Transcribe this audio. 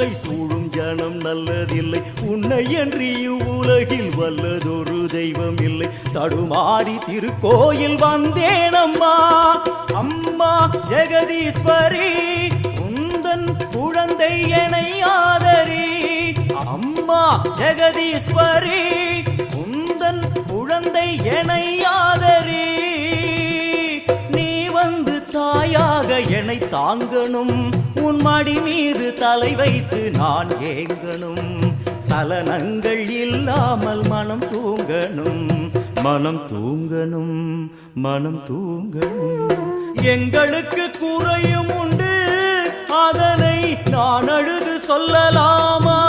இல்லை, சூழும் ஜனம் நல்லதில்லை. உன்னை என்று இவ்வுலகில் வல்லதொரு தெய்வம் இல்லை. தடுமாறி திருக்கோயில் வந்தேனம்மா, அம்மா ஜெகதீஸ்வரி, உந்தன் குழந்தை என்னை ஆதரி. அம்மா ஜெகதீஸ்வரி, உந்தன் குழந்தை என்னை ஆதரி. நீ வந்து தாயாக என்னை தாங்கணும், உன் மடி மீது தலை வைத்து நான் ஏங்கணும். சலனங்கள் இல்லாமல் மனம் தூங்கணும், மனம் தூங்கணும், மனம் தூங்கணும். எங்களுக்கு குறையும் உண்டு, அதனை நான் அழுது சொல்லலாமா?